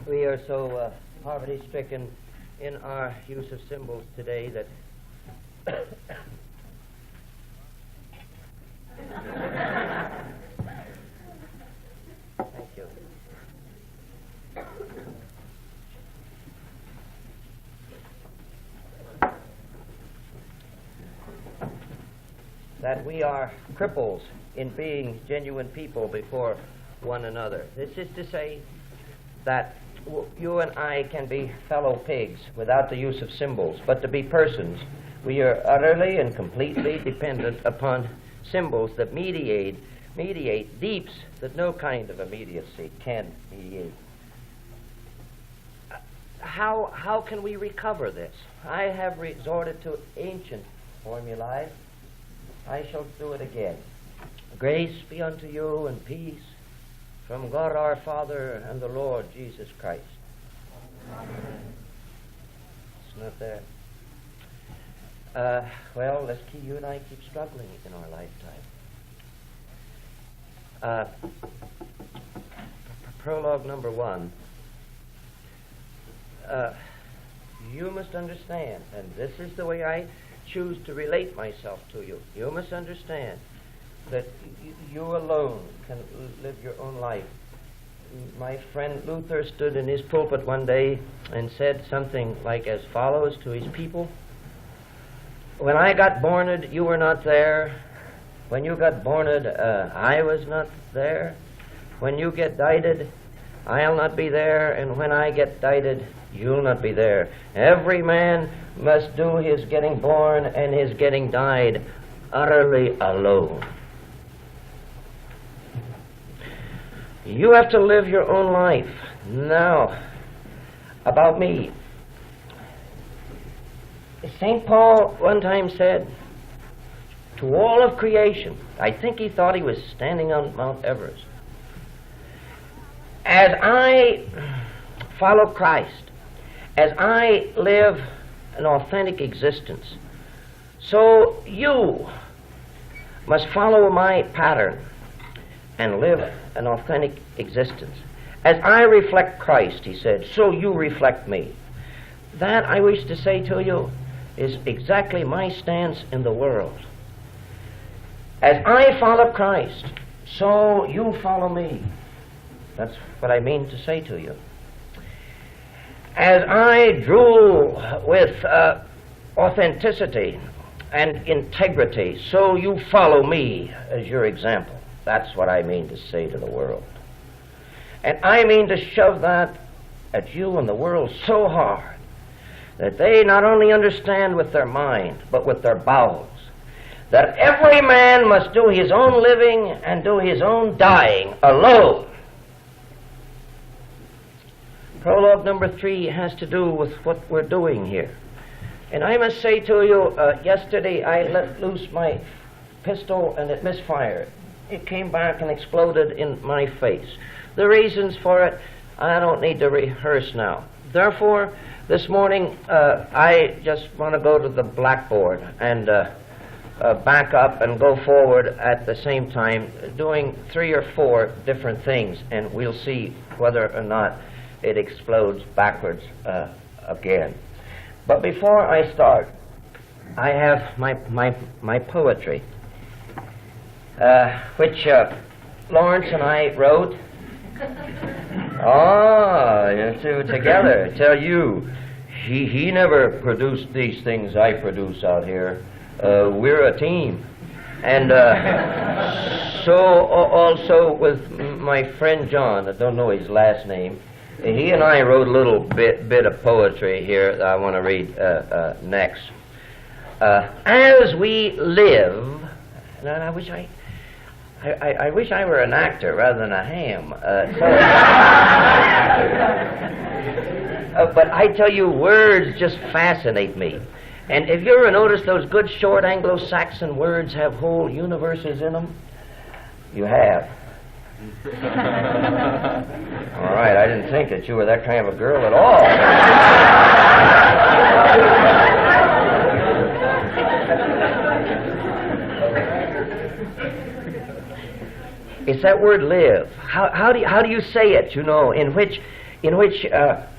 We are so poverty-stricken in our use of symbols today that thank you. That we are cripples in being genuine people before one another. This is to say that you and I can be fellow pigs without the use of symbols, but to be persons, we are utterly and completely dependent upon symbols that mediate deeps that no kind of immediacy can mediate. How can we recover this? I have resorted to ancient formulae. I shall do it again. Grace be unto you and peace from God our Father and the Lord Jesus Christ. Amen. It's not there. Well, you and I keep struggling in our lifetime. Prologue number 1. You must understand, and this is the way I choose to relate myself to you. You must understand that you alone can live your own life. My friend Luther stood in his pulpit one day and said something like as follows to his people. When I got borned, you were not there. When you got borned, I was not there. When you get dighted, I'll not be there. And when I get dighted, you'll not be there. Every man must do his getting born and his getting died utterly alone. You have to live your own life. Now, about me. St. Paul one time said to all of creation, I think he thought he was standing on Mount Everest, as I follow Christ, as I live an authentic existence, so you must follow my pattern and live an authentic existence. As I reflect Christ, he said, so you reflect me. That, I wish to say to you, is exactly my stance in the world. As I follow Christ, so you follow me. That's what I mean to say to you. As I drool with authenticity and integrity, so you follow me as your example. That's what I mean to say to the world. And I mean to shove that at you and the world so hard that they not only understand with their mind, but with their bowels, that every man must do his own living and do his own dying alone. Prologue number 3 has to do with what we're doing here. And I must say to you, yesterday I let loose my pistol and it misfired. It came back and exploded in my face. The reasons for it, I don't need to rehearse now. Therefore, this morning, I just want to go to the blackboard and back up and go forward at the same time, doing 3 or 4 different things, and we'll see whether or not it explodes backwards again. But before I start, I have my poetry, which Lawrence and I wrote. Oh, you two together. Tell you, he never produced these things I produce out here. We're a team. And so also with my friend John, I don't know his last name, he and I wrote a little bit of poetry here that I want to read next. As we live, and I wish I were an actor rather than a ham. But I tell you, words just fascinate me. And if you ever notice those good short Anglo-Saxon words have whole universes in them, you have. All right, I didn't think that you were that kind of a girl at all. It's that word live. How do you say it, in which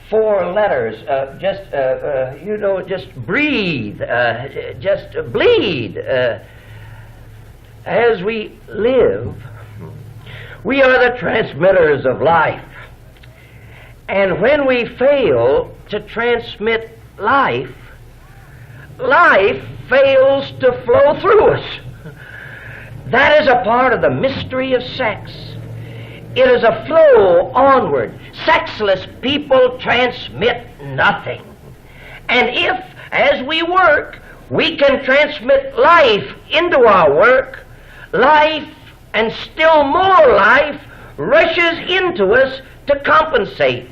4 letters, just breathe, just bleed. As we live, we are the transmitters of life. And when we fail to transmit life, life fails to flow through us. That is a part of the mystery of sex. It is a flow onward. Sexless people transmit nothing. And if, as we work, we can transmit life into our work, life and still more life rushes into us to compensate,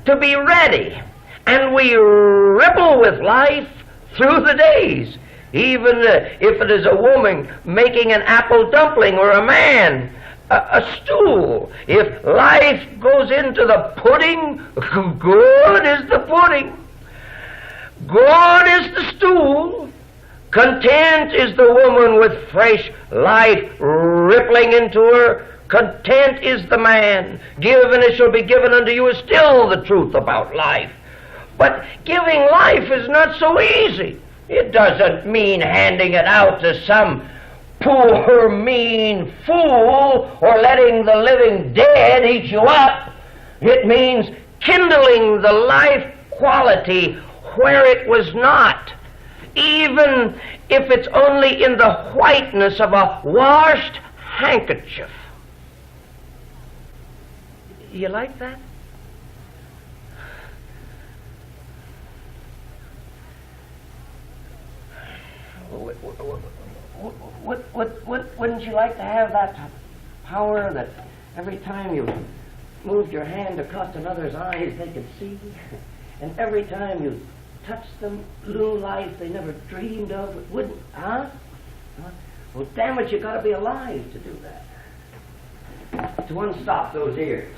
to be ready, and we ripple with life through the days. Even if it is a woman making an apple dumpling, or a man a stool, if life goes into the pudding, good is the pudding, good is the stool, content is the woman with fresh life rippling into her, content is the man. Give and it shall be given unto you is still the truth about life. But giving life is not so easy. It doesn't mean handing it out to some poor, mean fool, or letting the living dead eat you up. It means kindling the life quality where it was not, even if it's only in the whiteness of a washed handkerchief. You like that? Wouldn't you like to have that power that every time you moved your hand across another's eyes they could see, and every time you touched them, new life they never dreamed of? Wouldn't, huh? Well, damn it, you got to be alive to do that. To unstop those ears.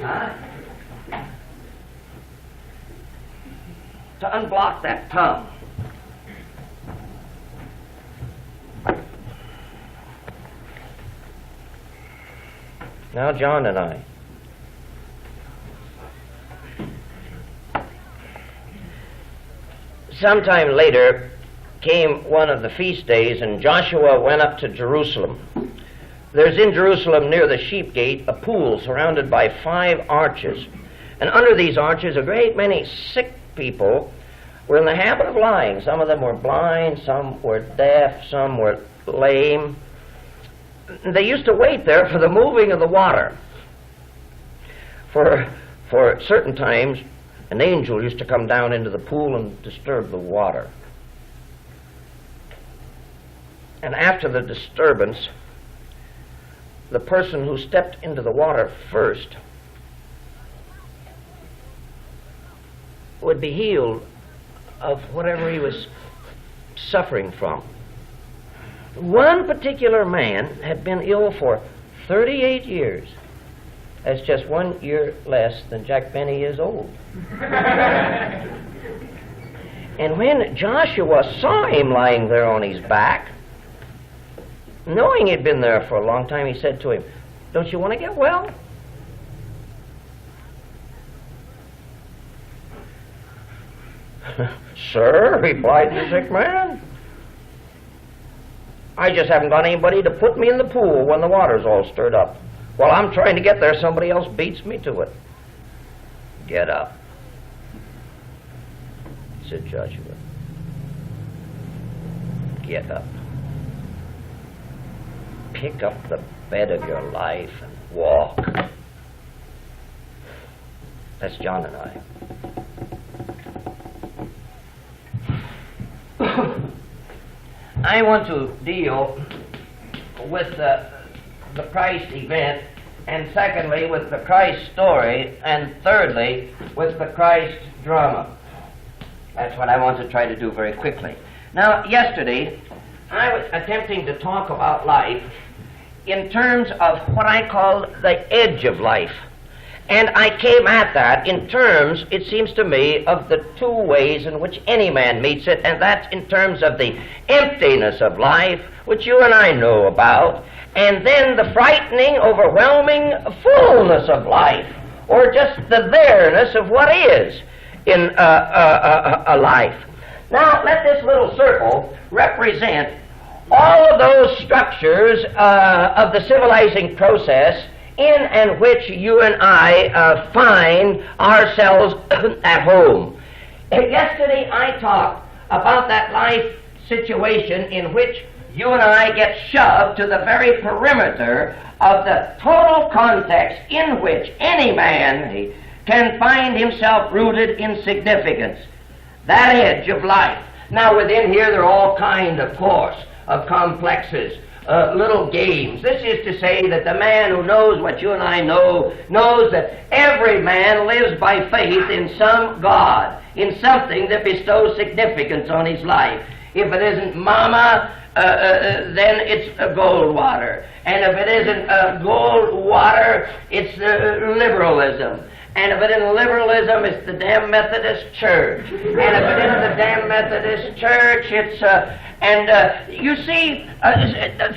Huh? To unblock that tongue. Now, John and I. Sometime later came one of the feast days, and Joshua went up to Jerusalem. There's in Jerusalem, near the sheep gate, a pool surrounded by 5 arches. And under these arches, a great many sick people were in the habit of lying. Some of them were blind, some were deaf, some were lame. They used to wait there for the moving of the water. For certain times, an angel used to come down into the pool and disturb the water. And after the disturbance, the person who stepped into the water first would be healed of whatever he was suffering from. One particular man had been ill for 38 years. That's just 1 year less than Jack Benny is old. And when Joshua saw him lying there on his back, knowing he'd been there for a long time, he said to him, "Don't you want to get well?" "Sir," replied the sick man, "I just haven't got anybody to put me in the pool when the water's all stirred up. While I'm trying to get there, somebody else beats me to it." "Get up," said Joshua. "Get up. Pick up the bed of your life and walk." That's John and I. I want to deal with the Christ event, and secondly with the Christ story, and thirdly with the Christ drama. That's what I want to try to do very quickly. Now, yesterday I was attempting to talk about life in terms of what I call the edge of life. And I came at that in terms, it seems to me, of the two ways in which any man meets it, and that's in terms of the emptiness of life, which you and I know about, and then the frightening, overwhelming fullness of life, or just the there-ness of what is in a life. Now, let this little circle represent all of those structures of the civilizing process in and which you and I find ourselves at home. Yesterday I talked about that life situation in which you and I get shoved to the very perimeter of the total context in which any man can find himself rooted in significance, that edge of life. Now within here there are all kinds, of course, of complexes, little games. This is to say that the man who knows what you and I know knows that every man lives by faith in some God, in something that bestows significance on his life. If it isn't mama, then it's gold water. And if it isn't gold water, it's liberalism. And if it isn't liberalism, it's the damn Methodist Church. And if it isn't the damn Methodist Church, it's... you see,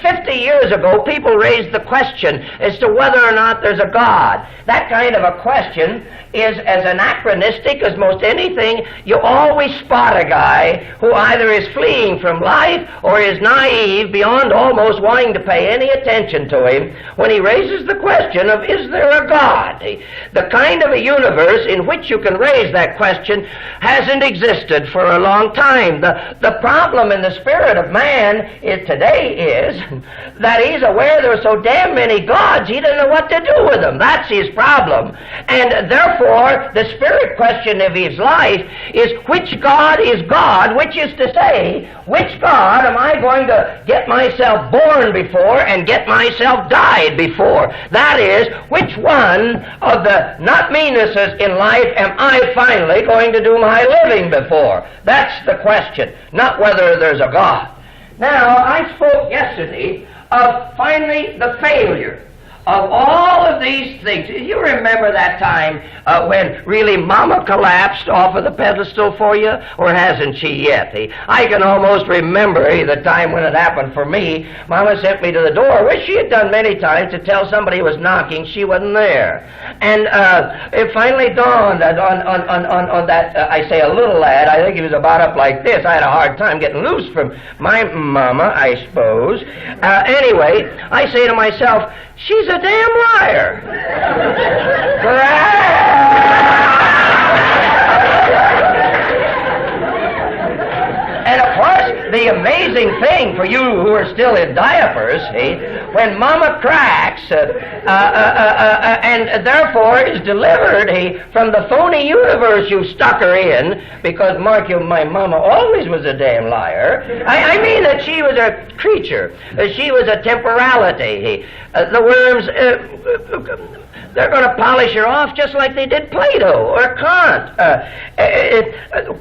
50 years ago, people raised the question as to whether or not there's a God. That kind of a question is as anachronistic as most anything. You always spot a guy who either is fleeing from life or is naive beyond almost wanting to pay any attention to him when he raises the question of, is there a God? The kind of a universe in which you can raise that question hasn't existed for a long time. The problem in the spirit of man today is that he's aware there are so damn many gods he doesn't know what to do with them. That's his problem. And therefore, the spirit question of his life is, which God is God? Which is to say, which God am I going to get myself born before and get myself died before? That is, which one of the not meanesses in life am I finally going to do my living before? That's the question, not whether there's a God. Now, I spoke yesterday of finally the failure of all of these things. You remember that time when really Mama collapsed off of the pedestal for you? Or hasn't she yet? I can almost remember the time when it happened for me. Mama sent me to the door, which she had done many times, to tell somebody was knocking. She wasn't there. And it finally dawned on that, I say a little lad, I think he was about up like this. I had a hard time getting loose from my Mama, I suppose. Anyway, I say to myself, she's a damn liar. And of course, the amazing thing for you who are still in diapers, when Mama cracks and therefore is delivered from the phony universe you stuck her in, because, mark you, my Mama always was a damn liar. I mean that she was a creature. She was a temporality. The worms... they're going to polish her off just like they did Plato or Kant.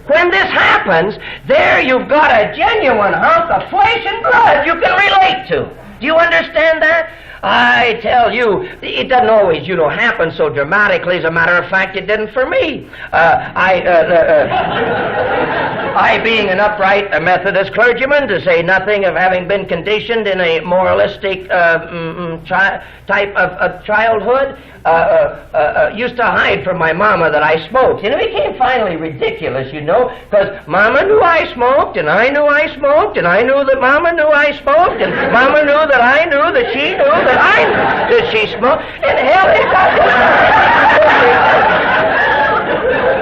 When this happens, there you've got a genuine hunk of flesh and blood you can relate to. Do you understand that? I tell you, it doesn't always, happen so dramatically. As a matter of fact, it didn't for me. I being an upright Methodist clergyman, to say nothing of having been conditioned in a moralistic type of childhood, used to hide from my Mama that I smoked. And it became finally ridiculous, because Mama knew I smoked, and I knew I smoked, and I knew that Mama knew I smoked, and Mama knew that I knew that she knew that I knew that she smoked, and hell, it got...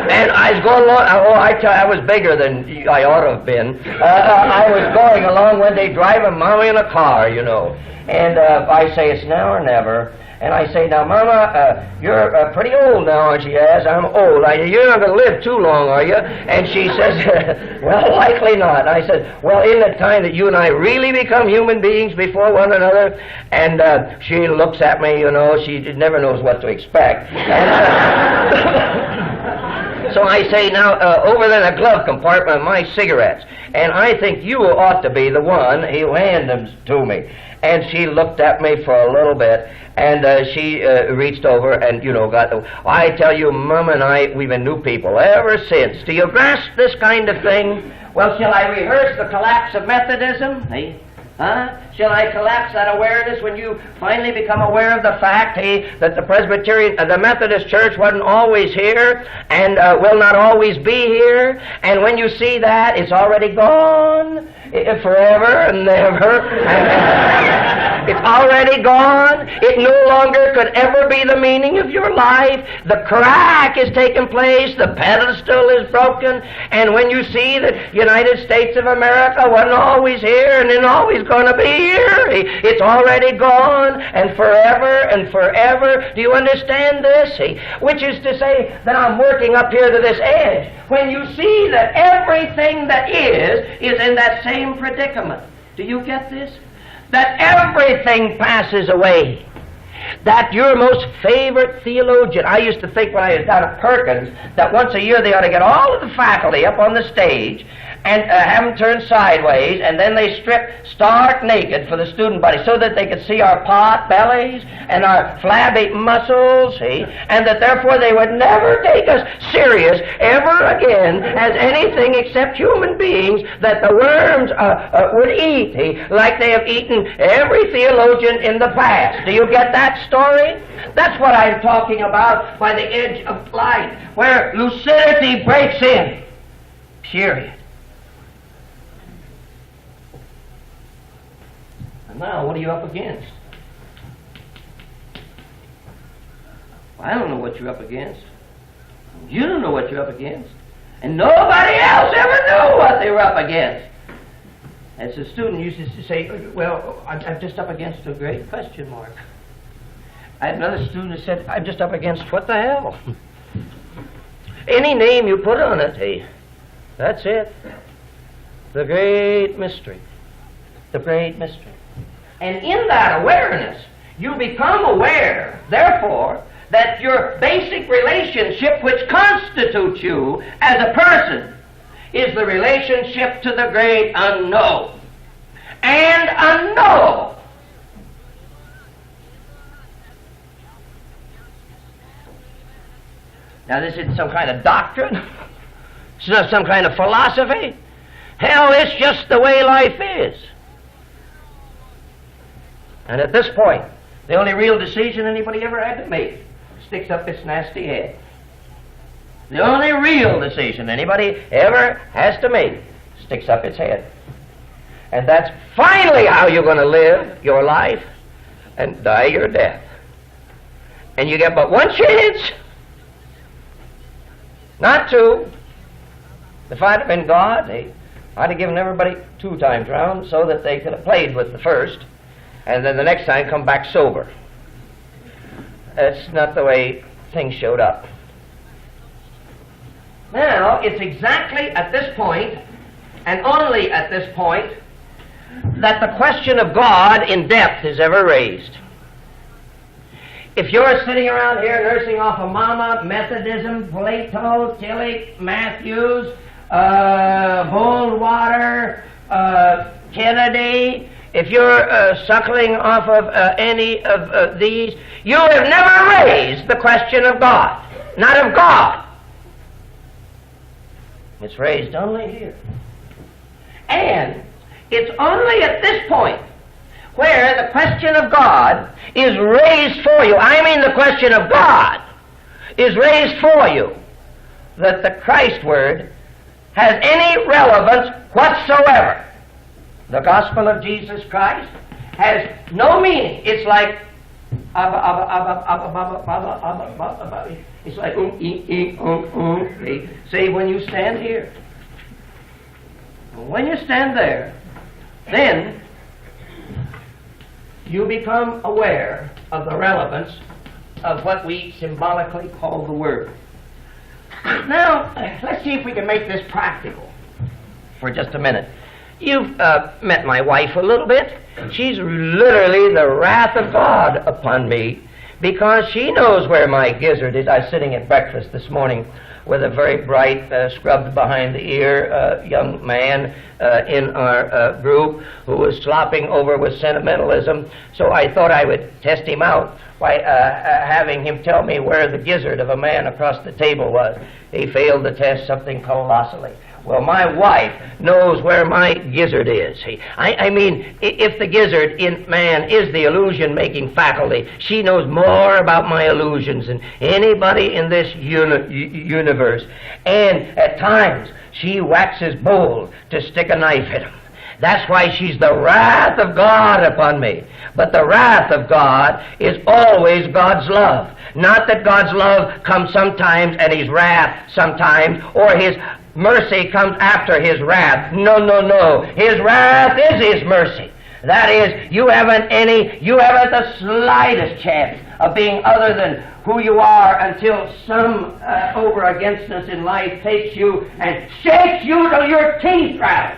And I was going along, I was bigger than I ought to have been. I was going along one day driving Mama in a car, and I say, it's now or never. And I say, now, Mama, you're pretty old now, aren't you? Yes, I'm old. You're not going to live too long, are you? And she says, well, likely not. I said, well, isn't it time that you and I really become human beings before one another? And she looks at me, she never knows what to expect. And, So I say, now, over there in the glove compartment of my cigarettes, and I think you ought to be the one. He handed them to me. And she looked at me for a little bit, and she reached over and, got the... I tell you, Mum and I, we've been new people ever since. Do you grasp this kind of thing? Well, shall I rehearse the collapse of Methodism? Hey? Huh? Shall I collapse that awareness when you finally become aware of the fact, that the Methodist Church wasn't always here and will not always be here, and when you see that, it's already gone forever and never. It's already gone. It no longer could ever be the meaning of your life. The crack has taken place. The pedestal is broken. And when you see that United States of America wasn't always here and isn't always going to be here, it's already gone and forever. Do you understand this? Which is to say that I'm working up here to this edge. When you see that everything that is in that same predicament. Do you get this? That everything passes away. That your most favorite theologian, I used to think when I was down at Perkins, that once a year they ought to get all of the faculty up on the stage and have them turn sideways, and then they strip stark naked for the student body so that they could see our pot bellies and our flabby muscles, and that therefore they would never take us serious ever again as anything except human beings that the worms would eat, like they have eaten every theologian in the past. Do you get that story? That's what I'm talking about by the edge of light, where lucidity breaks in. Period. Now, what are you up against? I don't know what you're up against. You don't know what you're up against. And nobody else ever knew what they were up against. As a student used to say, well, I'm just up against a great question mark. I had another student who said, I'm just up against what the hell? Any name you put on it, that's it. The great mystery. The great mystery. And in that awareness, you become aware, therefore, that your basic relationship which constitutes you as a person is the relationship to the great unknown and unknowable. Now, this isn't some kind of doctrine. It's not some kind of philosophy. Hell, it's just the way life is. And at this point, the only real decision anybody ever had to make sticks up its nasty head. The only real decision anybody ever has to make sticks up its head. And that's finally how you're going to live your life and die your death. And you get but one chance, not two. If I'd have been God, I'd have given everybody 2 times round so that they could have played with the first, and then the next time come back sober. That's not the way things showed up. Now, it's exactly at this point, and only at this point, that the question of God in depth is ever raised. If you're sitting around here nursing off of Mama, Methodism, Plato, Tillich, Matthews, Goldwater, Kennedy, if you're suckling off of any of these, you have never raised the question of God, not of God. It's raised only here. And it's only at this point where the question of God is raised for you. I mean the question of God is raised for you, that the Christ word has any relevance whatsoever. The gospel of Jesus Christ has no meaning. It's like it's like See, when you stand here, when you stand there, then you become aware of the relevance of what we symbolically call the Word. Now, let's see if we can make this practical for just a minute. You've met my wife a little bit. She's literally the wrath of God upon me because she knows where my gizzard is. I was sitting at breakfast this morning with a very bright, scrubbed behind the ear young man in our group who was slopping over with sentimentalism. So I thought I would test him out by having him tell me where the gizzard of a man across the table was. He failed the test something colossally. Well, my wife knows where my gizzard is. I mean, if the gizzard in man is the illusion-making faculty, she knows more about my illusions than anybody in this universe. And at times, she waxes bold to stick a knife in him. That's why she's the wrath of God upon me. But the wrath of God is always God's love. Not that God's love comes sometimes and His wrath sometimes, or His mercy comes after His wrath. No, no, no. His wrath is His mercy. That is, you haven't the slightest chance of being other than who you are until some over againstness in life takes you and shakes you till your teeth rattle.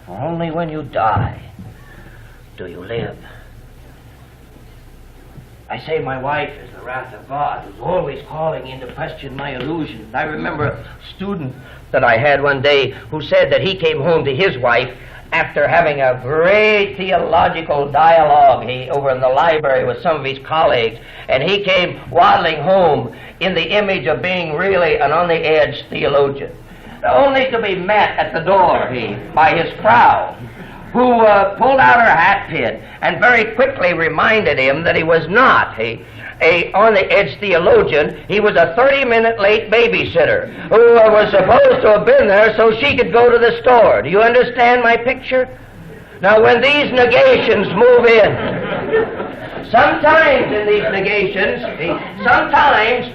For only when you die do you live. I say my wife is the wrath of God, who's always calling into question my illusions. I remember a student that I had one day who said that he came home to his wife after having a great theological dialogue over in the library with some of his colleagues, and he came waddling home in the image of being really an on-the-edge theologian, only to be met at the door by his frau, who pulled out her hat pin and very quickly reminded him that he was not a on-the-edge theologian. He was a 30-minute late babysitter who was supposed to have been there so she could go to the store. Do you understand my picture? Now, when these negations move in, sometimes in these negations, sometimes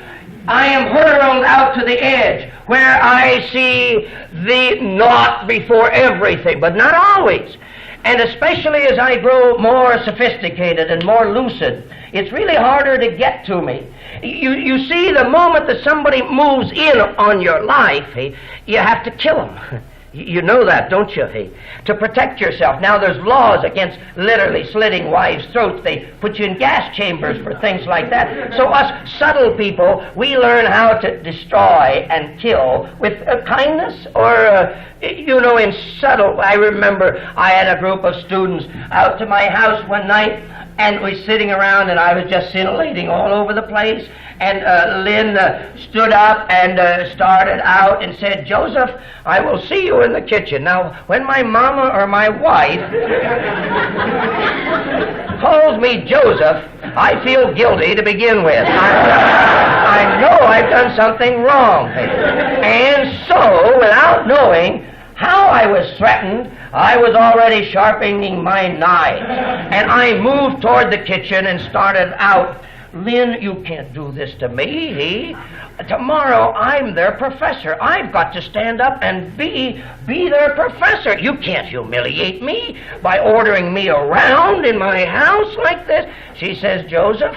I am hurled out to the edge where I see the naught before everything, but not always. And especially as I grow more sophisticated and more lucid, it's really harder to get to me. You see, the moment that somebody moves in on your life, you have to kill them. You know that, don't you? To protect yourself. Now, there's laws against literally slitting wives' throats. They put you in gas chambers for things like that. So us subtle people, we learn how to destroy and kill with kindness or, in subtle. I remember I had a group of students out to my house one night, and we were sitting around, and I was just scintillating all over the place. And Lynn stood up and started out and said, "Joseph, I will see you in the kitchen." Now, when my mama or my wife calls me Joseph, I feel guilty to begin with. I know I've done something wrong. And so, without knowing how I was threatened, I was already sharpening my knife. And I moved toward the kitchen and started out. "Lynn, you can't do this to me. Tomorrow I'm their professor. I've got to stand up and be their professor. You can't humiliate me by ordering me around in my house like this." She says, "Joseph,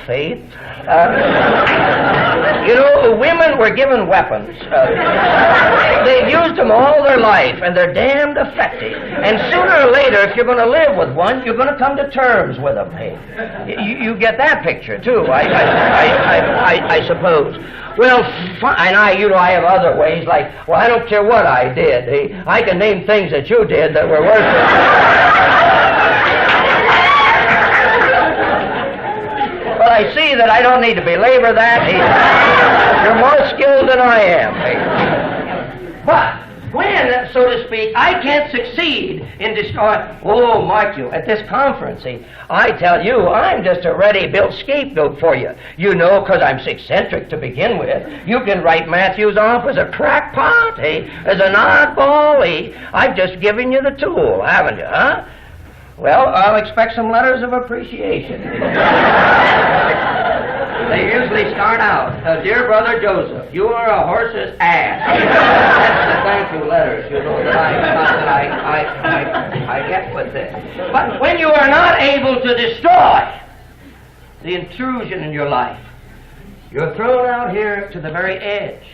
women were given weapons. They've used them all their life, and they're damned effective. And sooner or later, if you're going to live with one, you're going to come to terms with them. You get that picture, too, I suppose. Well, and I have other ways, like, well, I don't care what I did. I can name things that you did that were worse But I see that I don't need to belabor that. You're more skilled than I am. But when, so to speak, I can't succeed in destroying, mark you, at this conference, I tell you, I'm just a ready-built scapegoat for you. You know, because I'm eccentric to begin with. You can write Matthews off as a crackpot, as an oddball. I've just given you the tool, haven't you, huh? Well, I'll expect some letters of appreciation. They usually start out, "Dear Brother Joseph, you are a horse's ass." That's the thank you letters, that I get with this. But when you are not able to destroy the intrusion in your life, you're thrown out here to the very edge,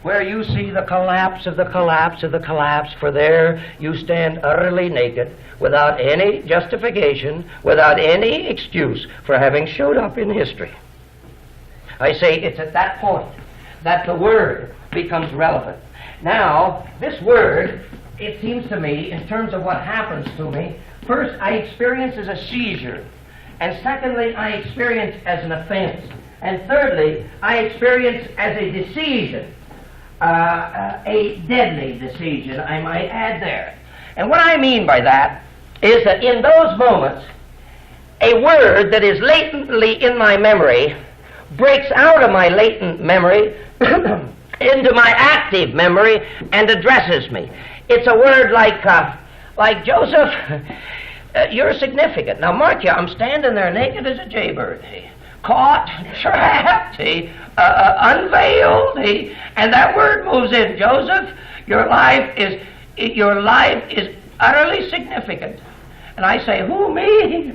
where you see the collapse of the collapse of the collapse, for there you stand utterly naked, without any justification, without any excuse for having showed up in history. I say it's at that point that the Word becomes relevant. Now, this Word, it seems to me, in terms of what happens to me, first I experience as a seizure, and secondly I experience as an offense, and thirdly I experience as a decision, a deadly decision, I might add there. And what I mean by that is that in those moments, a word that is latently in my memory breaks out of my latent memory into my active memory and addresses me. It's a word like Joseph, you're significant. Now mark you, I'm standing there naked as a jaybird, caught, trapped, unveiled, and that word moves in. Joseph, your life is utterly significant. And I say, who, me?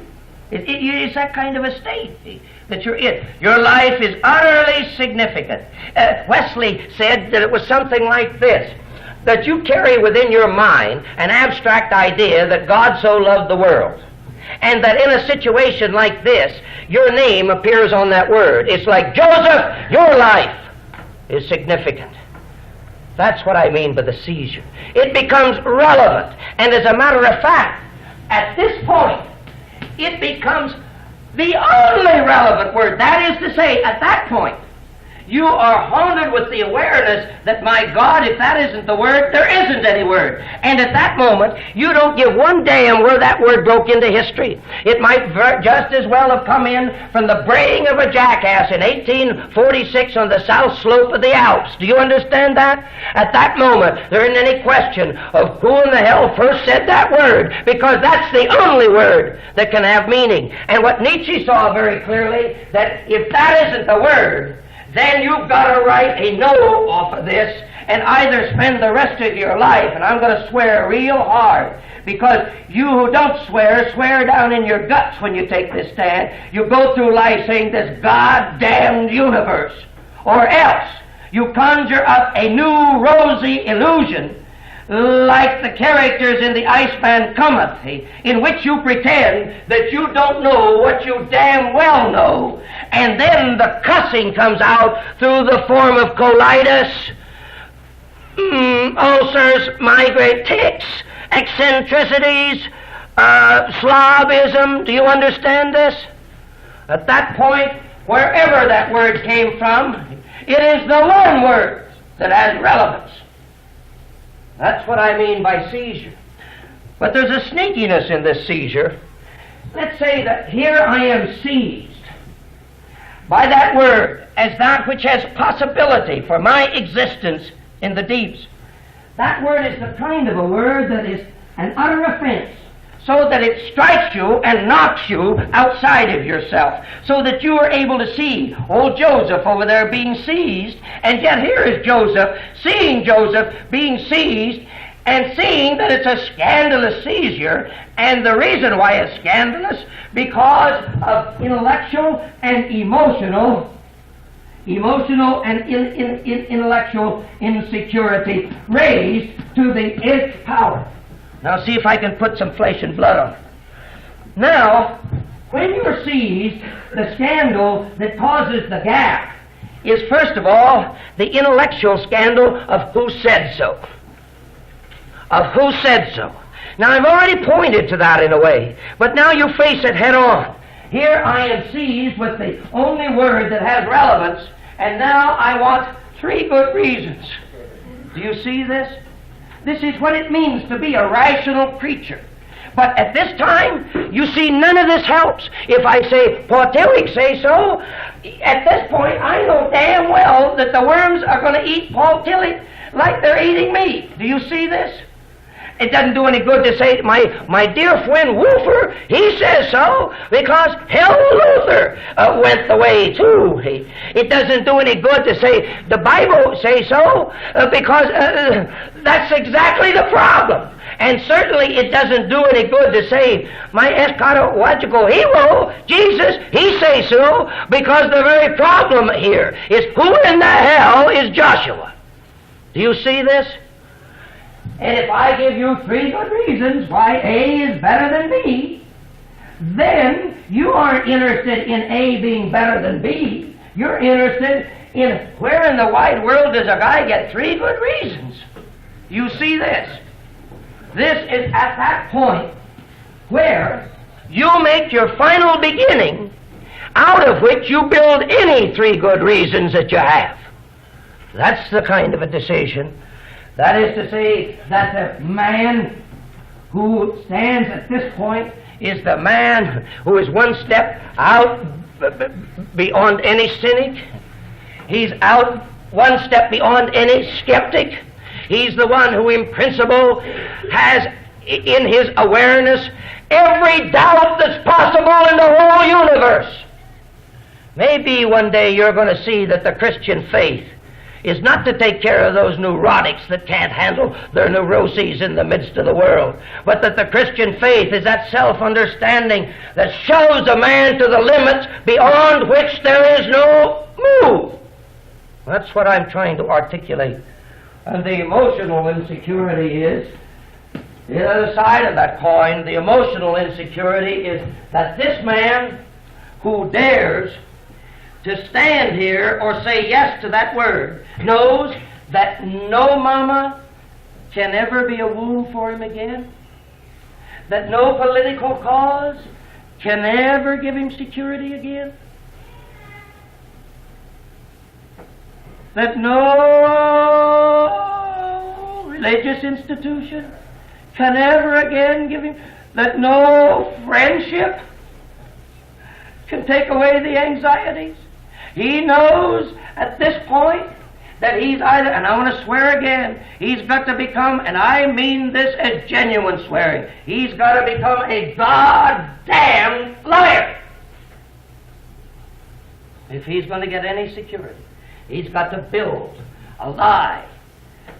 It's that kind of a state that you're in. Your life is utterly significant. Wesley said that it was something like this, that you carry within your mind an abstract idea that God so loved the world, and that in a situation like this, your name appears on that word. It's like, Joseph, your life is significant. That's what I mean by the seizure. It becomes relevant, and as a matter of fact, at this point, it becomes the only relevant word. That is to say, at that point, you are haunted with the awareness that, my God, if that isn't the word, there isn't any word. And at that moment, you don't give one damn where that word broke into history. It might just as well have come in from the braying of a jackass in 1846 on the south slope of the Alps. Do you understand that? At that moment, there isn't any question of who in the hell first said that word, because that's the only word that can have meaning. And what Nietzsche saw very clearly, that if that isn't the word, then you've got to write a no off of this and either spend the rest of your life, and I'm going to swear real hard, because you who don't swear down in your guts when you take this stand. You go through life saying this goddamned universe, or else you conjure up a new rosy illusion like the characters in The Iceman Cometh, in which you pretend that you don't know what you damn well know, and then the cussing comes out through the form of colitis, ulcers, migraine, tics, eccentricities, Slavism. Do you understand this? At that point, wherever that word came from, it is the one word that has relevance. That's what I mean by seizure. But there's a sneakiness in this seizure. Let's say that here I am seized by that word as that which has possibility for my existence in the deeps. That word is the kind of a word that is an utter offense, so that it strikes you and knocks you outside of yourself, so that you are able to see old Joseph over there being seized, and yet here is Joseph being seized, and seeing that it's a scandalous seizure, and the reason why it's scandalous, because of intellectual and emotional and intellectual insecurity raised to the nth power. Now see if I can put some flesh and blood on it. Now, when you're seized, the scandal that causes the gap is, first of all, the intellectual scandal of who said so. Of who said so. Now, I've already pointed to that in a way, but now you face it head on. Here I am seized with the only word that has relevance, and now I want 3 good reasons. Do you see this? This is what it means to be a rational creature. But at this time, you see, none of this helps. If I say, Paul say so, at this point, I know damn well that the worms are going to eat Paul Tillich like they're eating me. Do you see this? It doesn't do any good to say, my dear friend Wolfer, he says so, because hell Luther went the way too. It doesn't do any good to say, the Bible say so, because that's exactly the problem. And certainly it doesn't do any good to say, my eschatological hero, Jesus, he say so, because the very problem here is, who in the hell is Joshua? Do you see this? And if I give you 3 good reasons why A is better than B, then you aren't interested in A being better than B. You're interested in where in the wide world does a guy get 3 good reasons. You see this. This is at that point where you make your final beginning out of which you build any 3 good reasons that you have. That's the kind of a decision. That is to say that the man who stands at this point is the man who is one step out beyond any cynic. He's out one step beyond any skeptic. He's the one who in principle has in his awareness every doubt that's possible in the whole universe. Maybe one day you're going to see that the Christian faith is not to take care of those neurotics that can't handle their neuroses in the midst of the world, but that the Christian faith is that self-understanding that shows a man to the limits beyond which there is no move. That's what I'm trying to articulate. And the emotional insecurity is, the other side of that coin, the emotional insecurity is that this man who dares to stand here or say yes to that word knows that no mama can ever be a womb for him again, that no political cause can ever give him security again, that no religious institution can ever again give him, that no friendship can take away the anxieties. He knows at this point that he's either, and I want to swear again, he's got to become, and I mean this as genuine swearing, he's got to become a goddamn liar. If he's going to get any security, he's got to build a lie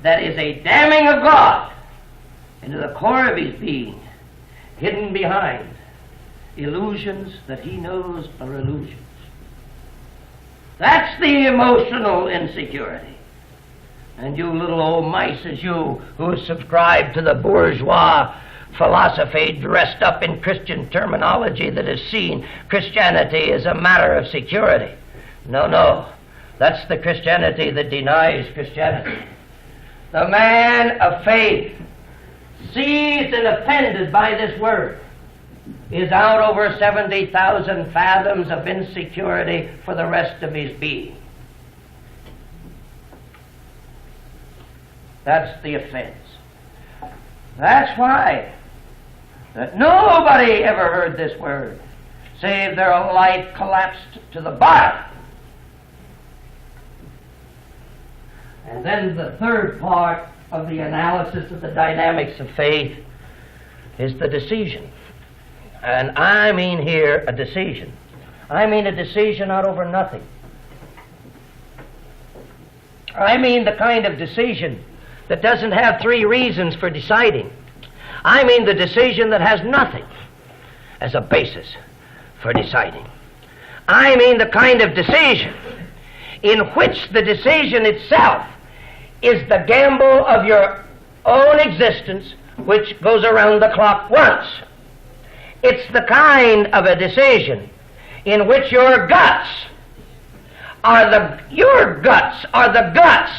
that is a damning of God into the core of his being, hidden behind illusions that he knows are illusions. That's the emotional insecurity. And you little old mice as you who subscribe to the bourgeois philosophy dressed up in Christian terminology that has seen Christianity as a matter of security. No. That's the Christianity that denies Christianity. The man of faith, seized and offended by this word, is out over 70,000 fathoms of insecurity for the rest of his being. That's the offense. That's why that nobody ever heard this word, save their life collapsed to the bottom. And then the third part of the analysis of the dynamics of faith is the decision. And I mean here a decision. I mean a decision out over nothing. I mean the kind of decision that doesn't have 3 reasons for deciding. I mean the decision that has nothing as a basis for deciding. I mean the kind of decision in which the decision itself is the gamble of your own existence, which goes around the clock once. It's the kind of a decision in which your guts are the guts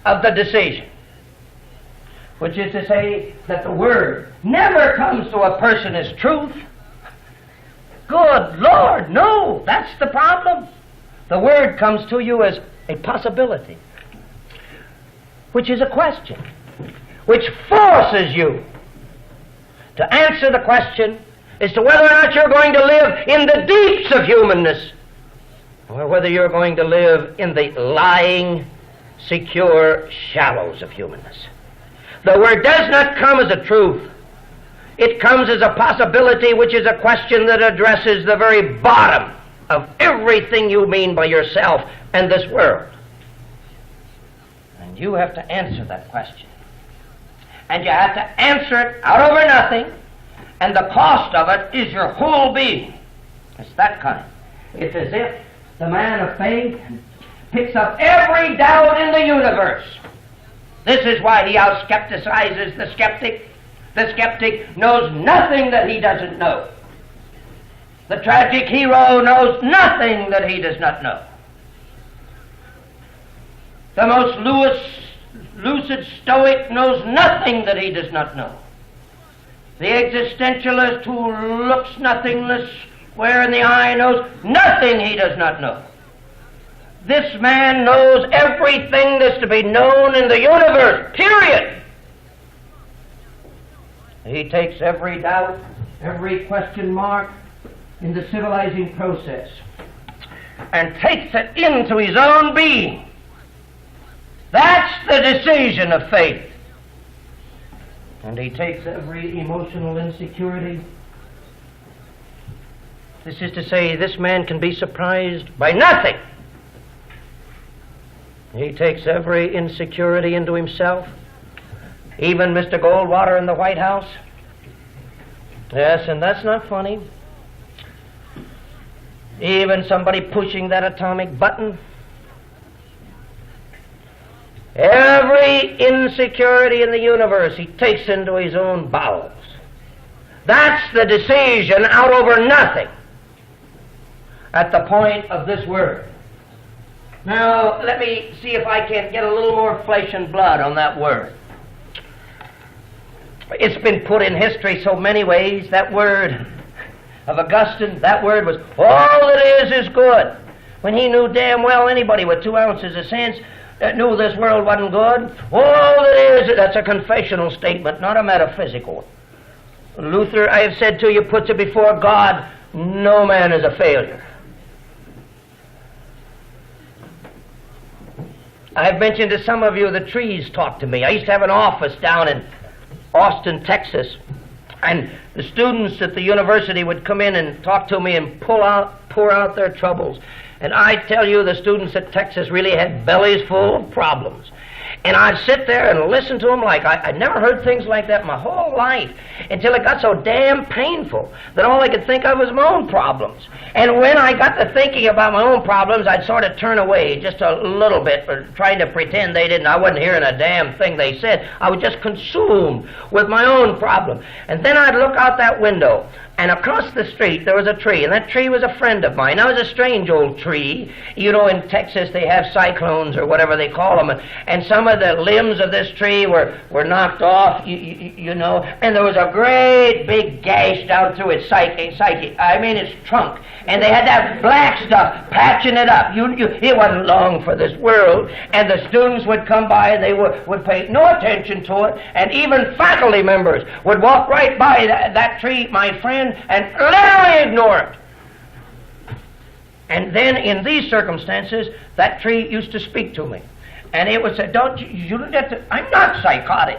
of the decision. Which is to say that the word never comes to a person as truth. Good Lord, no, that's the problem. The word comes to you as a possibility, which is a question, which forces you to answer the question as to whether or not you're going to live in the deeps of humanness, or whether you're going to live in the lying, secure shallows of humanness. The word does not come as a truth. It comes as a possibility, which is a question that addresses the very bottom of everything you mean by yourself and this world. And you have to answer that question. And you have to answer it out over nothing, and the cost of it is your whole being. It's that kind. It's as if the man of faith picks up every doubt in the universe. This is why he out-skepticizes the skeptic. The skeptic knows nothing that he doesn't know. The tragic hero knows nothing that he does not know. The most lucid Stoic knows nothing that he does not know. The existentialist who looks nothingness square in the eye knows nothing he does not know. This man knows everything that's to be known in the universe, period. He takes every doubt, every question mark in the civilizing process and takes it into his own being. That's the decision of faith. And he takes every emotional insecurity. This is to say, this man can be surprised by nothing. He takes every insecurity into himself. Even Mr. Goldwater in the White House. Yes, and that's not funny. Even somebody pushing that atomic button. Every insecurity in the universe he takes into his own bowels. That's the decision out over nothing at the point of this word. Now, let me see if I can get a little more flesh and blood on that word. It's been put in history so many ways. That word of Augustine, that word was, all it is good. When he knew damn well anybody with 2 ounces of sense knew this world wasn't good. All it is, that's a confessional statement, not a metaphysical. Luther, I have said to you, puts it before God, no man is a failure. I've mentioned to some of you the trees talk to me. I used to have an office down in Austin, Texas, and the students at the university would come in and talk to me and pour out their troubles. And I tell you, the students at Texas really had bellies full of problems. And I'd sit there and listen to them like I'd never heard things like that my whole life, until it got so damn painful that all I could think of was my own problems. And when I got to thinking about my own problems, I'd sort of turn away just a little bit, trying to pretend I wasn't hearing a damn thing they said. I was just consumed with my own problem. And then I'd look out that window, and across the street there was a tree, and that tree was a friend of mine. Now, it was a strange old tree. You know, in Texas they have cyclones or whatever they call them, and some of the limbs of this tree were knocked off, you know, and there was a great big gash down through its its trunk, and they had that black stuff patching it up. It wasn't long for this world, and the students would come by, and they would pay no attention to it, and even faculty members would walk right by that tree, my friend, and literally ignore it. And then in these circumstances, that tree used to speak to me. And it would say, I'm not psychotic.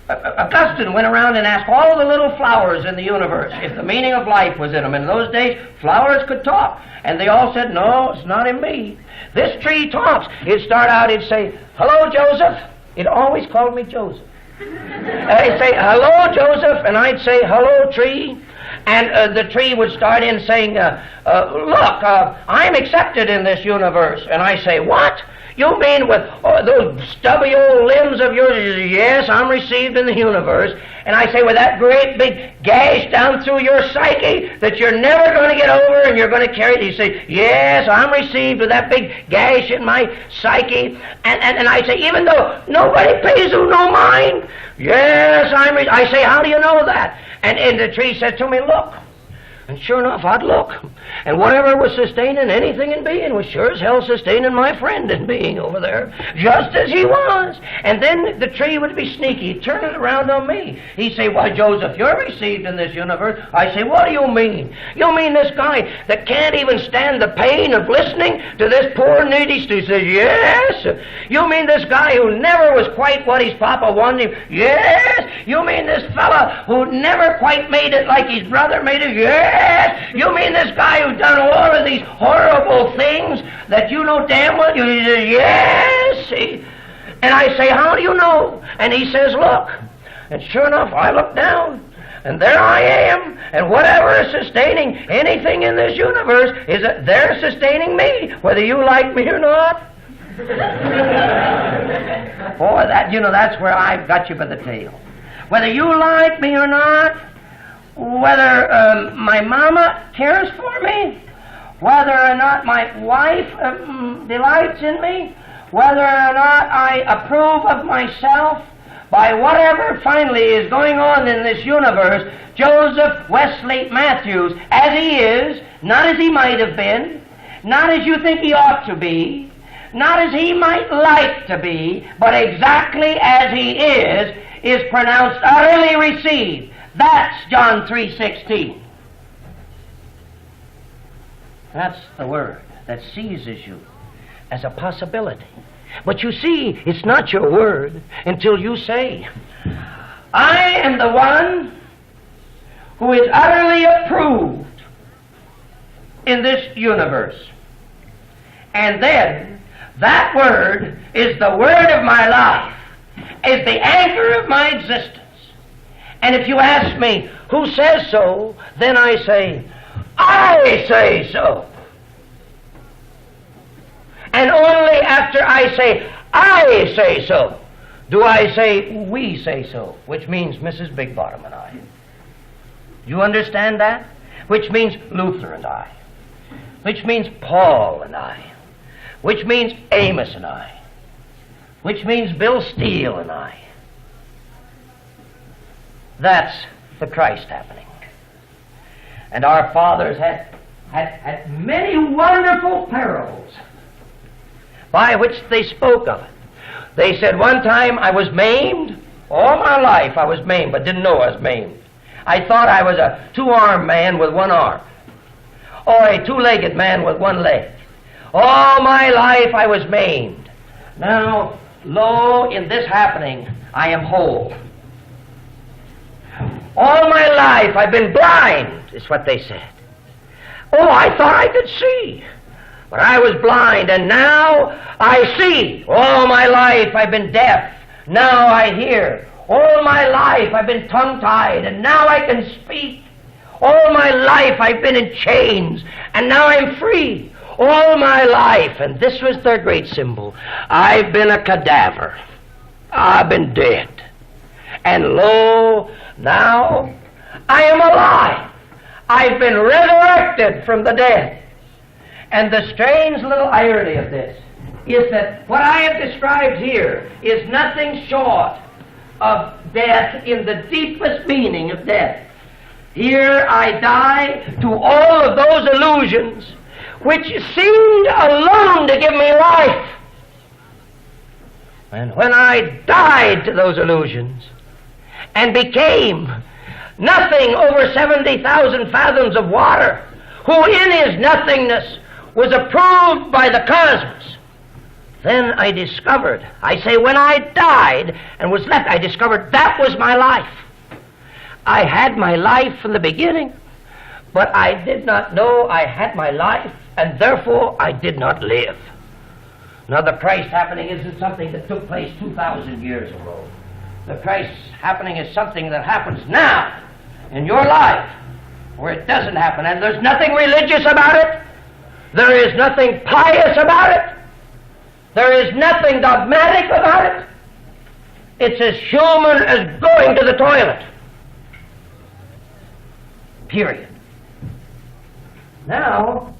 Augustine went around and asked all the little flowers in the universe if the meaning of life was in them. In those days, flowers could talk. And they all said, no, it's not in me. This tree talks. It'd start out, it'd say, hello, Joseph. It always called me Joseph. It'd say, hello, Joseph. And I'd say, hello, tree. And the tree would start in saying, look, I'm accepted in this universe. And I say, what? You mean with those stubby old limbs of yours? Yes, I'm received in the universe. And I say, with that great big gash down through your psyche that you're never going to get over and you're going to carry it. You say, yes, I'm received with that big gash in my psyche. And I say, even though nobody pays you no mind, yes, I say, how do you know that? And the tree said to me, look. And sure enough, I'd look. And whatever was sustaining anything in being was sure as hell sustaining my friend in being over there, just as he was. And then the tree would be sneaky, turn it around on me. He'd say, why, Joseph, you're received in this universe. I say, what do you mean? You mean this guy that can't even stand the pain of listening to this poor needy student? He says, yes. You mean this guy who never was quite what his papa wanted him? Yes. You mean this fella who never quite made it like his brother made it? Yes. You mean this guy who's done all of these horrible things that you know damn well? You say, yes. See? And I say, how do you know? And he says, look. And sure enough, I look down, and there I am. And whatever is sustaining anything in this universe is that they're sustaining me, whether you like me or not. Boy, that's where I've got you by the tail. Whether you like me or not, whether my mama cares for me, whether or not my wife delights in me, whether or not I approve of myself, by whatever finally is going on in this universe, Joseph Wesley Matthews, as he is, not as he might have been, not as you think he ought to be, not as he might like to be, but exactly as he is pronounced utterly received. That's John 3:16. That's the word that seizes you as a possibility. But you see, it's not your word until you say, I am the one who is utterly approved in this universe. And then that word is the word of my life, is the anchor of my existence. And if you ask me, who says so? Then I say so. And only after I say so, do I say we say so, which means Mrs. Big Bottom and I. You understand that? Which means Luther and I. Which means Paul and I. Which means Amos and I. Which means Bill Steele and I. That's the Christ happening. And our fathers had many wonderful parables by which they spoke of it. They said, one time I was maimed. All my life I was maimed, but didn't know I was maimed. I thought I was a two-armed man with one arm, or a two-legged man with one leg. All my life I was maimed. Now, lo, in this happening, I am whole. All my life I've been blind, is what they said. Oh, I thought I could see, but I was blind, and now I see. All my life I've been deaf, now I hear. All my life I've been tongue-tied, and now I can speak. All my life I've been in chains, and now I'm free. All my life, and this was their great symbol, I've been a cadaver. I've been dead. And lo, now I am alive. I've been resurrected from the dead. And the strange little irony of this is that what I have described here is nothing short of death in the deepest meaning of death. Here I die to all of those illusions which seemed alone to give me life. And when I died to those illusions and became nothing over 70,000 fathoms of water, who in his nothingness was approved by the cosmos, then I discovered, when I died and was left, I discovered that was my life. I had my life from the beginning, but I did not know I had my life, and therefore I did not live. Now, the Christ happening isn't something that took place 2,000 years ago. The Christ happening is something that happens now in your life, where it doesn't happen, and there's nothing religious about it. There is nothing pious about it. There is nothing dogmatic about it. It's as human as going to the toilet. Period. Now,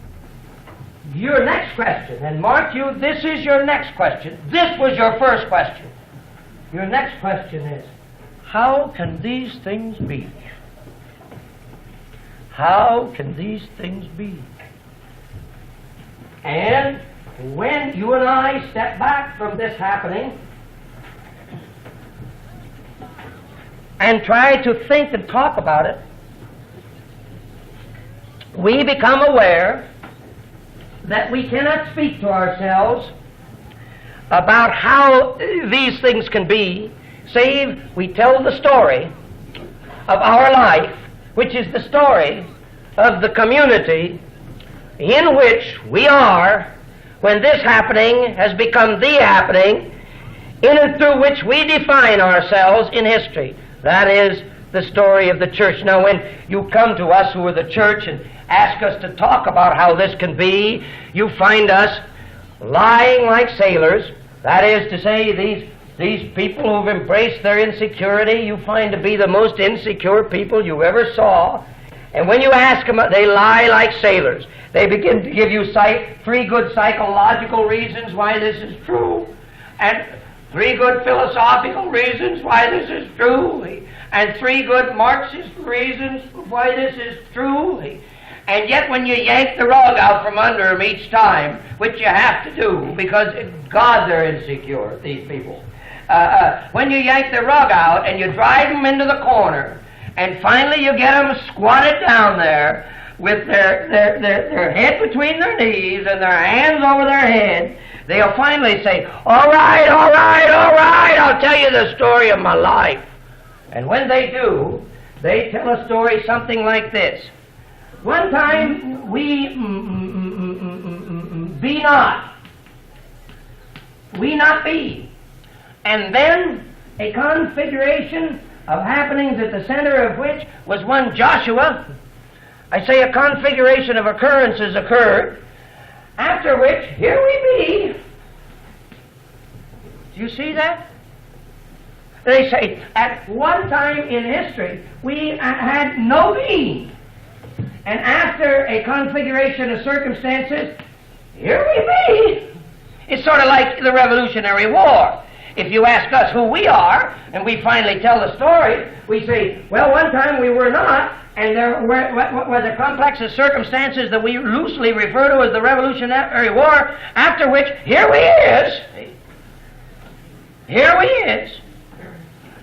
your next question, and mark you, this is your next question. This was your first question. Your next question is, how can these things be? How can these things be? And when you and I step back from this happening and try to think and talk about it, we become aware that we cannot speak to ourselves about how these things can be, save we tell the story of our life, which is the story of the community in which we are when this happening has become the happening in and through which we define ourselves in history. That is the story of the church. Now, when you come to us who are the church and ask us to talk about how this can be, you find us lying like sailors. That is to say, these people who've embraced their insecurity, you find to be the most insecure people you ever saw. And when you ask them, they lie like sailors. They begin to give you three good psychological reasons why this is true, and three good philosophical reasons why this is true, and three good Marxist reasons why this is true. And yet when you yank the rug out from under them each time, which you have to do, because God, they're insecure, these people. When you yank the rug out and you drive them into the corner, and finally you get them squatted down there with their head between their knees and their hands over their head, they'll finally say, all right, I'll tell you the story of my life. And when they do, they tell a story something like this. One time we be not. We not be. And then a configuration of happenings at the center of which was one Joshua. I say a configuration of occurrences occurred, after which, here we be. Do you see that? They say, at one time in history, we had no being. And after a configuration of circumstances, here we be. It's sort of like the Revolutionary War. If you ask us who we are, and we finally tell the story, we say, well, one time we were not, and there was a complex of circumstances that we loosely refer to as the Revolutionary War, after which, here we is. Here we is.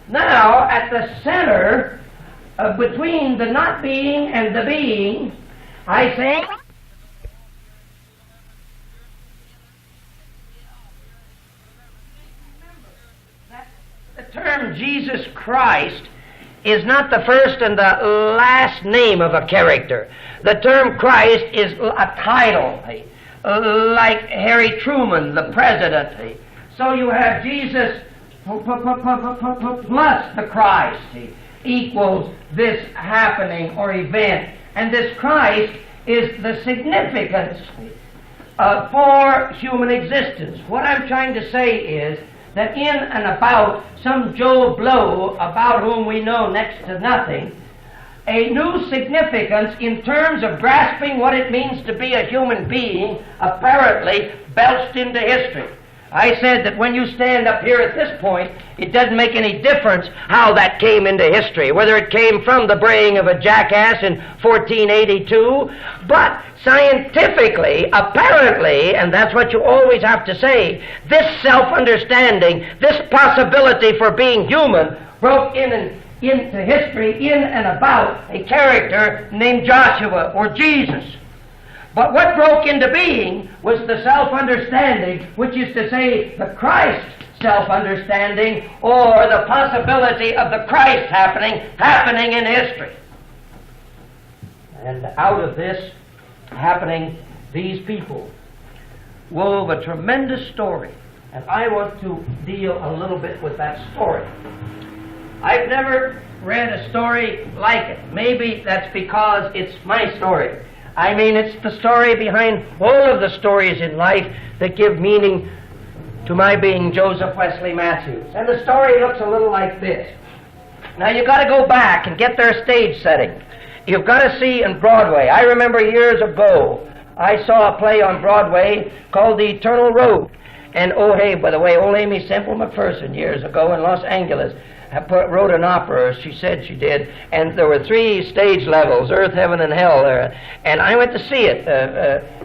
Now, at the center between the not being and the being, I say, the term Jesus Christ is not the first and the last name of a character. The term Christ is a title, like Harry Truman, the president. So you have Jesus plus the Christ equals this happening or event. And this Christ is the significance for human existence. What I'm trying to say is that in and about some Joe Blow, about whom we know next to nothing, a new significance in terms of grasping what it means to be a human being apparently belched into history. I said that when you stand up here at this point, it doesn't make any difference how that came into history, whether it came from the braying of a jackass in 1482, but scientifically, apparently, and that's what you always have to say, this self-understanding, this possibility for being human, broke into history in and about a character named Joshua or Jesus. But what broke into being was the self-understanding, which is to say the Christ self-understanding, or the possibility of the Christ happening in history. And out of this happening, these people wove a tremendous story. And I want to deal a little bit with that story. I've never read a story like it. Maybe that's because it's my story. I mean, it's the story behind all of the stories in life that give meaning to my being Joseph Wesley Matthews. And the story looks a little like this. Now, you've got to go back and get their stage setting. You've got to see in Broadway. I remember years ago, I saw a play on Broadway called The Eternal Road. And, oh, hey, by the way, old Amy Semple McPherson years ago in Los Angeles wrote an opera, she said she did, and there were 3 stage levels, earth, heaven, and hell there. And I went to see it,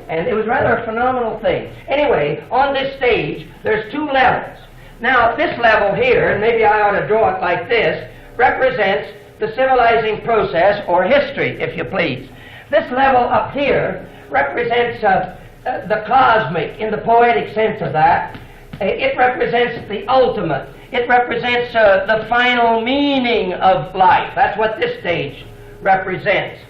and it was rather a phenomenal thing. Anyway, on this stage, there's 2 levels. Now, this level here, and maybe I ought to draw it like this, represents the civilizing process, or history, if you please. This level up here represents the cosmic, in the poetic sense of that. It represents the ultimate. It represents the final meaning of life. That's what this stage represents.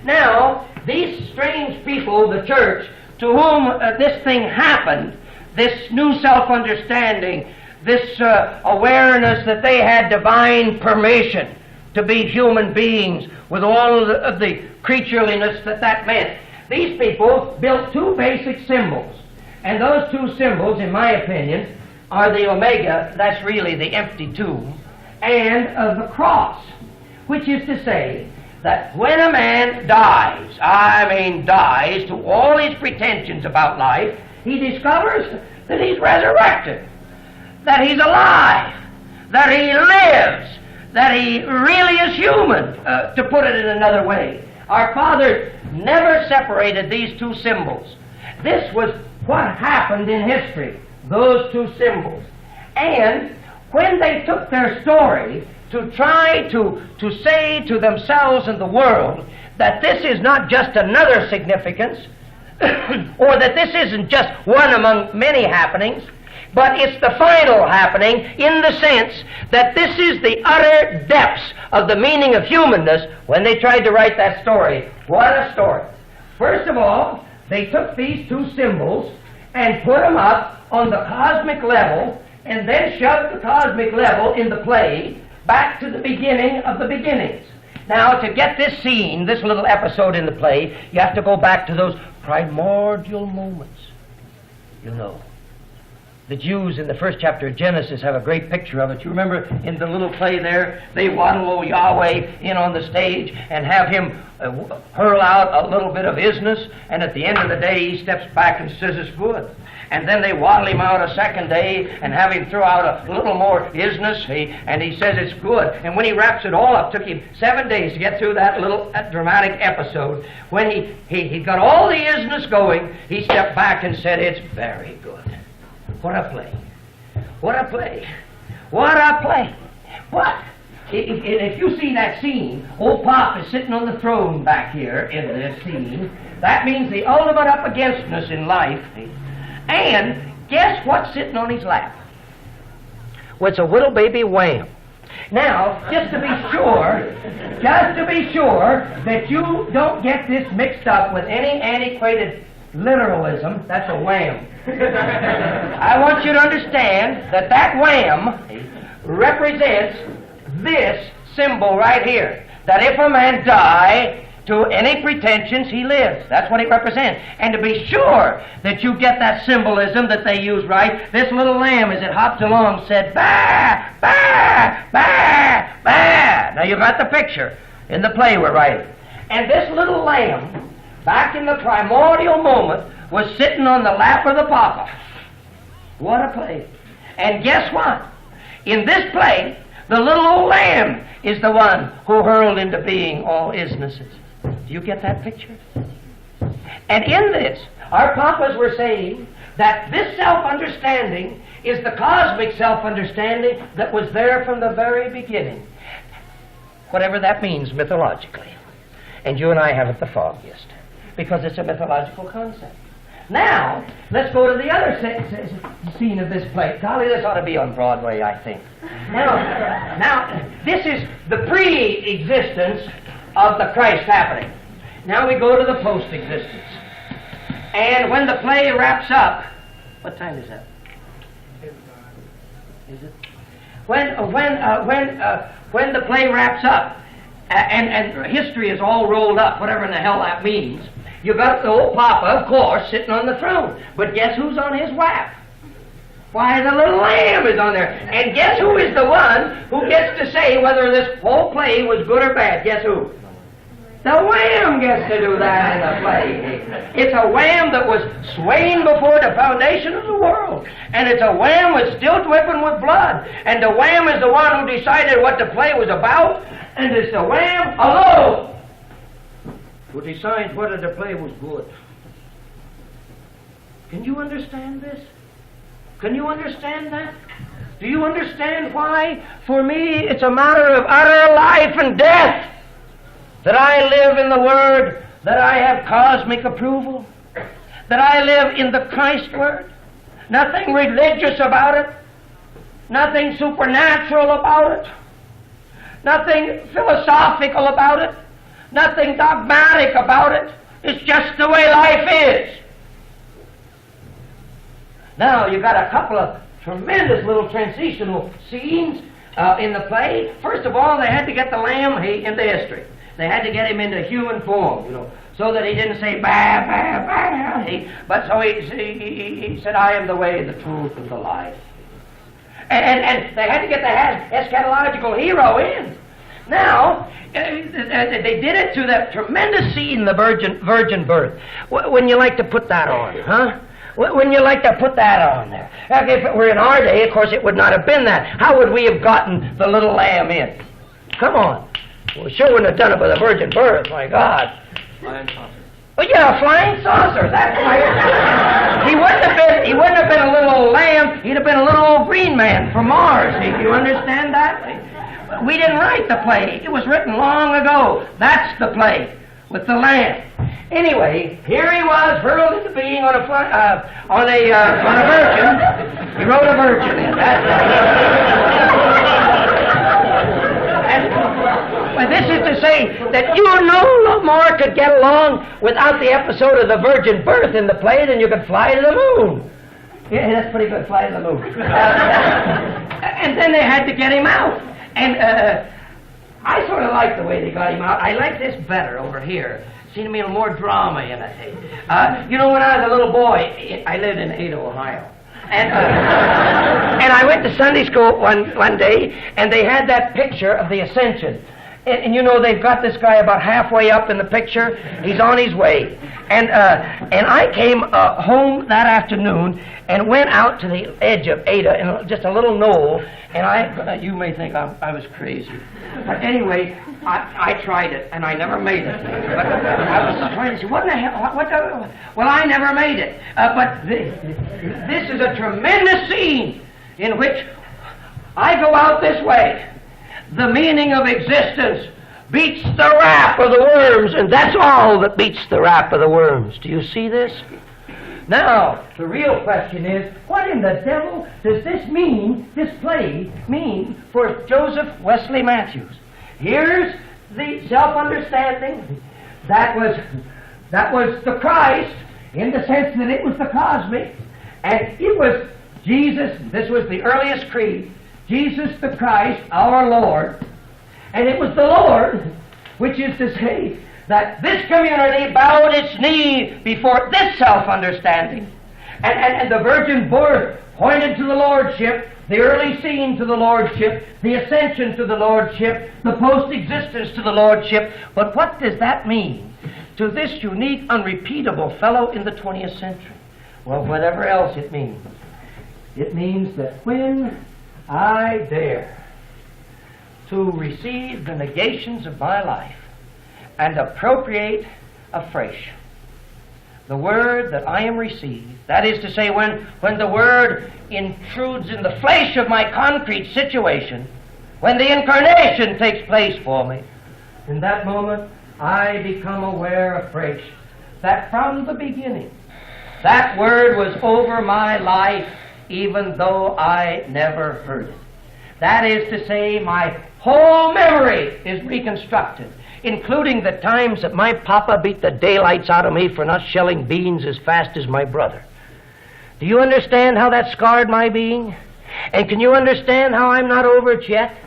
Now, these strange people, the church, to whom this thing happened, this new self-understanding, this awareness that they had divine permission to be human beings with all of the creatureliness that meant, these people built 2 basic symbols. And those 2 symbols, in my opinion, are the omega, that's really the empty tomb, and the cross, which is to say that when a man dies, I mean dies to all his pretensions about life, he discovers that he's resurrected, that he's alive, that he lives, that he really is human, to put it in another way. Our fathers never separated these two symbols. This was what happened in history, those two symbols. And when they took their story to try to say to themselves and the world that this is not just another significance, or that this isn't just one among many happenings, but it's the final happening in the sense that this is the utter depths of the meaning of humanness. When they tried to write that story, what a story. First of all, they took these two symbols and put them up on the cosmic level, and then shoved the cosmic level in the play back to the beginning of the beginnings. Now, to get this scene, this little episode in the play, you have to go back to those primordial moments. You know, the Jews in the first chapter of Genesis have a great picture of it. You remember in the little play there, they waddle old Yahweh in on the stage and have him hurl out a little bit of isness, and at the end of the day he steps back and says it's good. And then they waddle him out a second day and have him throw out a little more isness, and he says it's good. And when he wraps it all up, it took him 7 days to get through that little dramatic episode. When he got all the isness going, he stepped back and said, it's very good. What a play. What a play. What a play. What? If you see that scene, old Pop is sitting on the throne back here in this scene. That means the ultimate up againstness in life. And guess what's sitting on his lap? Well, it's a little baby wham. Now, just to be sure that you don't get this mixed up with any antiquated literalism, that's a wham. I want you to understand that that wham represents this symbol right here, that if a man die to any pretensions, he lives. That's what it represents. And to be sure that you get that symbolism that they use right, this little lamb, as it hopped along, said, bah, bah, bah, bah. Now you got the picture in the play we're writing. And this little lamb, back in the primordial moment, was sitting on the lap of the Papa. What a play. And guess what? In this play, the little old lamb is the one who hurled into being all isnesses. Do you get that picture? And in this, our papas were saying that this self-understanding is the cosmic self-understanding that was there from the very beginning. Whatever that means mythologically. And you and I haven't the foggiest, because it's a mythological concept. Now, let's go to the other scene of this play. Golly, this ought to be on Broadway, I think. Now, this is the pre-existence of the Christ happening. Now we go to the post-existence. And when the play wraps up, what time is that? Is it? When the play wraps up, and history is all rolled up, whatever in the hell that means, you got the old Papa, of course, sitting on the throne. But guess who's on his lap? Why, the little lamb is on there. And guess who is the one who gets to say whether this whole play was good or bad? Guess who? The wham gets to do that in the play. It's a wham that was slain before the foundation of the world. And it's a wham that's still dripping with blood. And the wham is the one who decided what the play was about. And it's the wham alone who decides whether the play was good. Can you understand this? Can you understand that? Do you understand why, for me, it's a matter of utter life and death that I live in the Word, that I have cosmic approval, that I live in the Christ Word? Nothing religious about it, nothing supernatural about it, nothing philosophical about it, nothing dogmatic about it. It's just the way life is. Now, you've got a couple of tremendous little transitional scenes in the play. First of all, they had to get the lamb into history. They had to get him into human form, so that he didn't say, bah, bah, bah, but so he said, I am the way, the truth, and the life. And they had to get the eschatological hero in. Now, They did it through that tremendous scene, the virgin birth. When you like to put that on, huh? When you like to put that on there. If it were in our day, of course, it would not have been that. How would we have gotten the little lamb in? Come on. We sure wouldn't have done it by the virgin birth, my God. Flying saucer. Oh yeah, a flying saucer. That's right. He wouldn't have been a little lamb. He'd have been a little old green man from Mars. Do you understand that? We didn't write the play. It was written long ago. That's the play with the lamb. Anyway, here he was, hurled into being on a virgin. He wrote a virgin in. Well, this is to say that you no more could get along without the episode of the virgin birth in the play than you could fly to the moon. Yeah, that's pretty good, fly to the moon. And then they had to get him out. And I sort of like the way they got him out. I like this better over here. Seemed to me a little more drama in it. You know, when I was a little boy, I lived in Ada, Ohio. And I went to Sunday school one day, and they had that picture of the Ascension. And you know, they've got this guy about halfway up in the picture. He's on his way. And I came home that afternoon and went out to the edge of Ada, in just a little knoll, and you may think I was crazy. But anyway, I tried it, and I never made it. But I was trying to say, what the hell? Well, I never made it. But this is a tremendous scene in which I go out this way. The meaning of existence beats the rap of the worms, and that's all that beats the rap of the worms. Do you see this? Now, the real question is, what in the devil does this play mean for Joseph Wesley Matthews? Here's the self-understanding that was the Christ, in the sense that it was the cosmic, and it was Jesus. This was the earliest creed. Jesus the Christ, our Lord, and it was the Lord, which is to say that this community bowed its knee before this self-understanding, and the virgin birth pointed to the Lordship, the early scene to the Lordship, the ascension to the Lordship, the post-existence to the Lordship. But what does that mean to this unique, unrepeatable fellow in the 20th century? Well, whatever else it means that when I dare to receive the negations of my life and appropriate afresh the word that I am received, that is to say, when the word intrudes in the flesh of my concrete situation, when the incarnation takes place for me, in that moment I become aware afresh that from the beginning that word was over my life, even though I never heard it. That is to say, my whole memory is reconstructed, including the times that my papa beat the daylights out of me for not shelling beans as fast as my brother. Do you understand how that scarred my being? And can you understand how I'm not over it yet?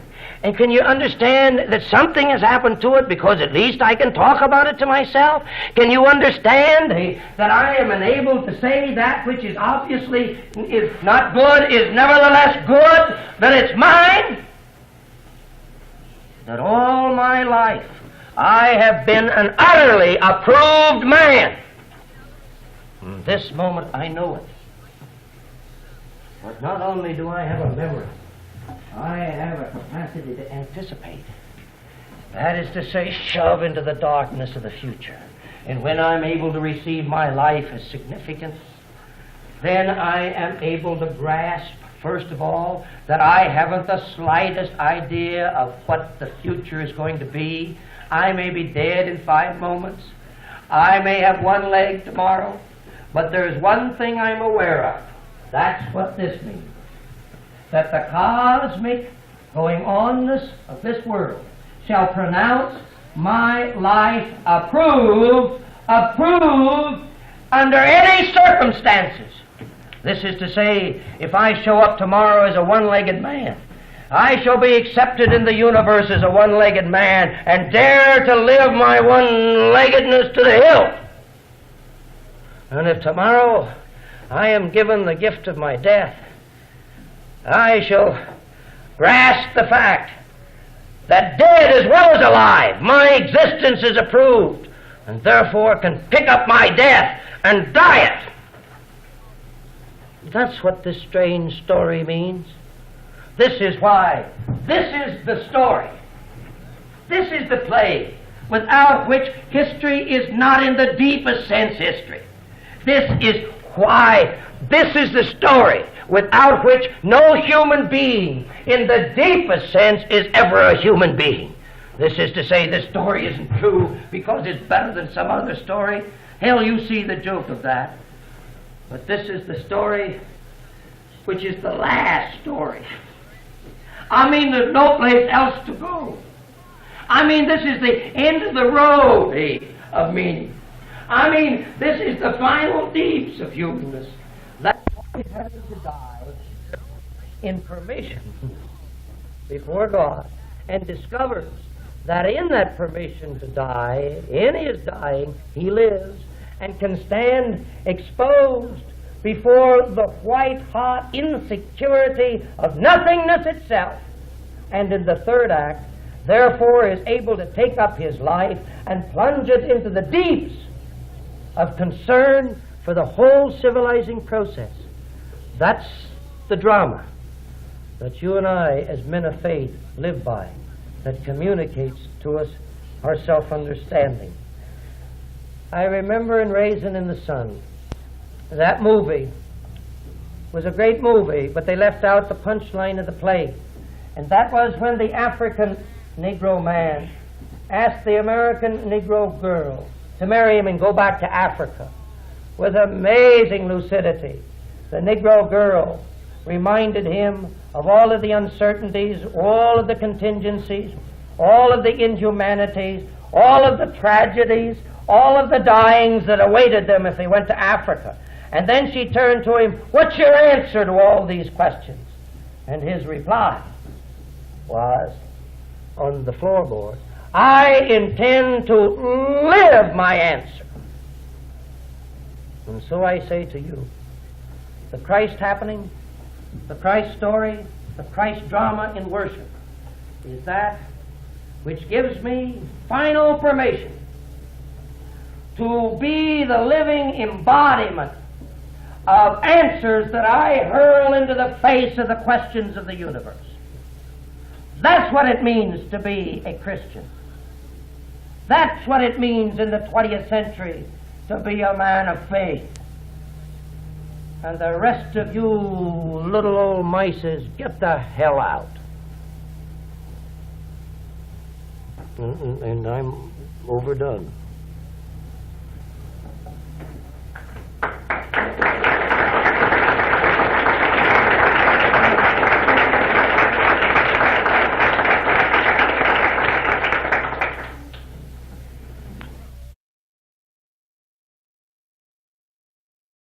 And can you understand that something has happened to it because at least I can talk about it to myself? Can you understand that I am enabled to say that which is obviously is not good is nevertheless good, that it's mine? That all my life I have been an utterly approved man. From this moment I know it. But not only do I have a memory, I have a capacity to anticipate. That is to say, shove into the darkness of the future. And when I'm able to receive my life as significant, then I am able to grasp, first of all, that I haven't the slightest idea of what the future is going to be. I may be dead in 5 moments. I may have one leg tomorrow. But there's one thing I'm aware of. That's what this means. That the cosmic going-onness of this world shall pronounce my life approved under any circumstances. This is to say, if I show up tomorrow as a one-legged man, I shall be accepted in the universe as a one-legged man and dare to live my one-leggedness to the hilt. And if tomorrow I am given the gift of my death, I shall grasp the fact that dead as well as alive, my existence is approved, and therefore can pick up my death and die it. That's what this strange story means. This is why. This is the story. This is the play without which history is not in the deepest sense history. This is why. This is the story without which no human being in the deepest sense is ever a human being. This is to say, this story isn't true because it's better than some other story. Hell, you see the joke of that. But this is the story which is the last story. I mean, there's no place else to go. I mean, this is the end of the road of meaning. I mean, this is the final deeps of humanness. That's why he had to die in permission before God, and discovers that in that permission to die, in his dying, he lives and can stand exposed before the white-hot insecurity of nothingness itself, and in the third act, therefore is able to take up his life and plunge it into the deeps of concern for the whole civilizing process. That's the drama that you and I, as men of faith, live by, that communicates to us our self-understanding. I remember in Raisin in the Sun, that movie was a great movie, but they left out the punchline of the play. And that was when the African Negro man asked the American Negro girl to marry him and go back to Africa. With amazing lucidity, the Negro girl reminded him of all of the uncertainties, all of the contingencies, all of the inhumanities, all of the tragedies, all of the dyings that awaited them if they went to Africa. And then she turned to him, "What's your answer to all these questions?" And his reply was, on the floorboard, "I intend to live my answer." And so I say to you, the Christ happening, the Christ story, the Christ drama in worship is that which gives me final permission to be the living embodiment of answers that I hurl into the face of the questions of the universe. That's what it means to be a Christian. That's what it means in the 20th century to be a man of faith. And the rest of you little old mices, get the hell out. And I'm overdone.